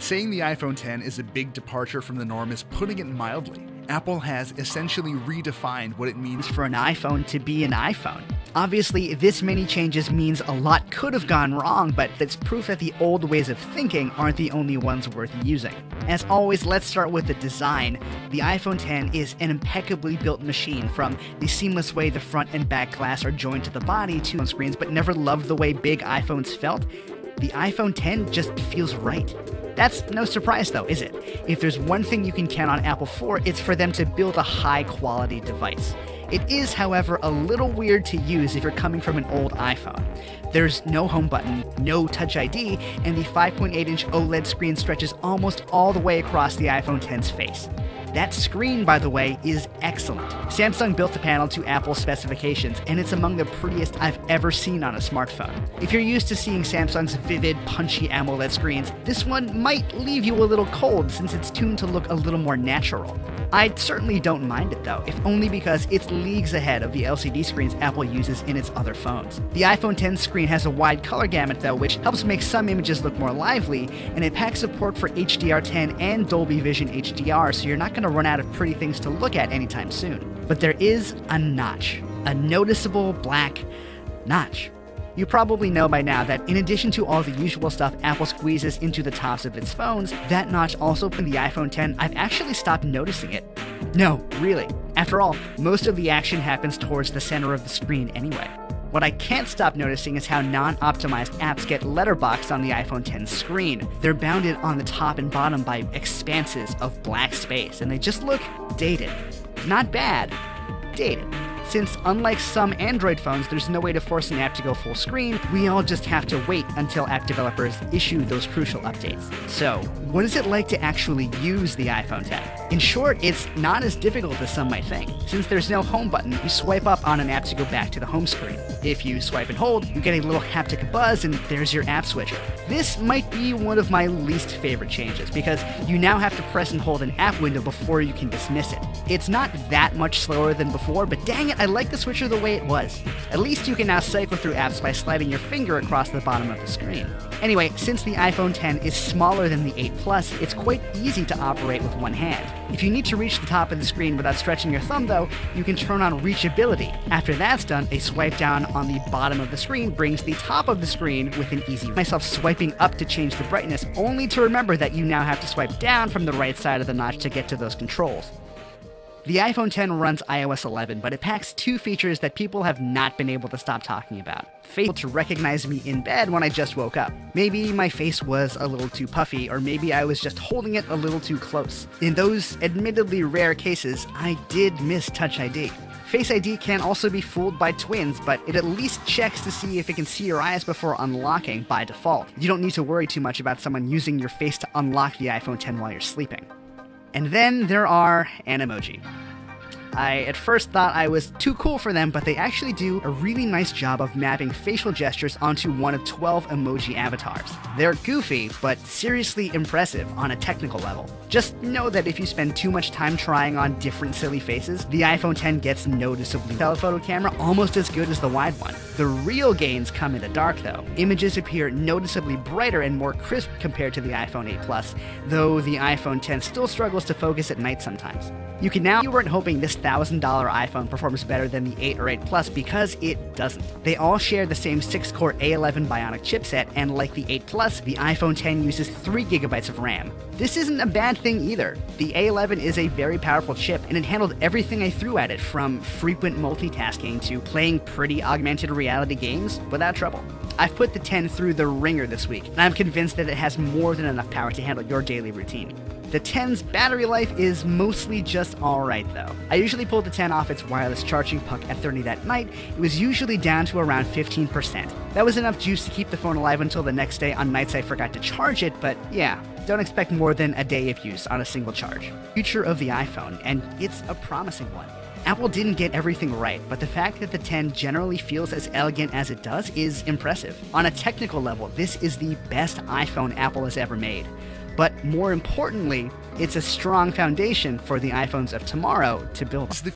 Saying the iPhone X is a big departure from the norm is putting it mildly. Apple has essentially redefined what it means for an iPhone to be an iPhone. Obviously, this many changes means a lot could have gone wrong, but it's proof that the old ways of thinking aren't the only ones worth using. As always, let's start with the design. The iPhone X is an impeccably built machine, from the seamless way the front and back glass are joined to the body to screens, but never loved the way big iPhones felt. The iPhone X just feels right. That's no surprise though, is it? If there's one thing you can count on Apple for, it's for them to build a high-quality device. It is, however, a little weird to use if you're coming from an old iPhone. There's no home button, no Touch ID, and the 5.8-inch OLED screen stretches almost all the way across the iPhone X's face. That screen, by the way, is excellent. Samsung built the panel to Apple's specifications, and it's among the prettiest I've ever seen on a smartphone. If you're used to seeing Samsung's vivid, punchy AMOLED screens, this one might leave you a little cold since it's tuned to look a little more natural. I certainly don't mind it though, if only because it's leagues ahead of the LCD screens Apple uses in its other phones. The iPhone X screen has a wide color gamut though, which helps make some images look more lively, and it packs support for HDR10 and Dolby Vision HDR, so you're not going to run out of pretty things to look at anytime soon. But there is a notch, a noticeable black notch. You probably know by now that in addition to all the usual stuff Apple squeezes into the tops of its phones, that notch also in the iPhone X, I've actually stopped noticing it. No, really. After all, most of the action happens towards the center of the screen anyway. What I can't stop noticing is how non-optimized apps get letterboxed on the iPhone X screen. They're bounded on the top and bottom by expanses of black space, and they just look dated. Not bad, dated. Since unlike some Android phones, there's no way to force an app to go full screen, we all just have to wait until app developers issue those crucial updates. So, what is it like to actually use the iPhone X? In short, it's not as difficult as some might think. Since there's no home button, you swipe up on an app to go back to the home screen. If you swipe and hold, you get a little haptic buzz and there's your app switcher. This might be one of my least favorite changes because you now have to press and hold an app window before you can dismiss it. It's not that much slower than before, but dang it, I like the switcher the way it was. At least you can now cycle through apps by sliding your finger across the bottom of the screen. Anyway, since the iPhone X is smaller than the 8 Plus, it's quite easy to operate with one hand. If you need to reach the top of the screen without stretching your thumb though, you can turn on reachability. After that's done, a swipe down on the bottom of the screen brings the top of the screen within easy. Myself swiping up to change the brightness, only to remember that you now have to swipe down from the right side of the notch to get to those controls. The iPhone X runs iOS 11, but it packs two features that people have not been able to stop talking about. Fail to recognize me in bed when I just woke up. Maybe my face was a little too puffy, or maybe I was just holding it a little too close. In those admittedly rare cases, I did miss Touch ID. Face ID can also be fooled by twins, but it at least checks to see if it can see your eyes before unlocking by default. You don't need to worry too much about someone using your face to unlock the iPhone X while you're sleeping. And then there are Animoji. I at first thought I was too cool for them, but they actually do a really nice job of mapping facial gestures onto one of 12 emoji avatars. They're goofy, but seriously impressive on a technical level. Just know that if you spend too much time trying on different silly faces, the iPhone X gets noticeably telephoto camera almost as good as the wide one. The real gains come in the dark though. Images appear noticeably brighter and more crisp compared to the iPhone 8 Plus, though the iPhone X still struggles to focus at night sometimes. You weren't hoping this $1,000 iPhone performs better than the 8 or 8 Plus because it doesn't. They all share the same 6-core A11 Bionic chipset, and like the 8 Plus, the iPhone X uses 3 GB of RAM. This isn't a bad thing either. The A11 is a very powerful chip, and it handled everything I threw at it, from frequent multitasking to playing pretty augmented reality games without trouble. I've put the 10 through the ringer this week, and I'm convinced that it has more than enough power to handle your daily routine. The 10's battery life is mostly just alright though. I usually pull the 10 off its wireless charging puck at 30 that night. It was usually down to around 15%. That was enough juice to keep the phone alive until the next day on nights I forgot to charge it, but yeah, don't expect more than a day of use on a single charge. Future of the iPhone, and it's a promising one. Apple didn't get everything right, but the fact that the 10 generally feels as elegant as it does is impressive. On a technical level, this is the best iPhone Apple has ever made. But more importantly, it's a strong foundation for the iPhones of tomorrow to build on.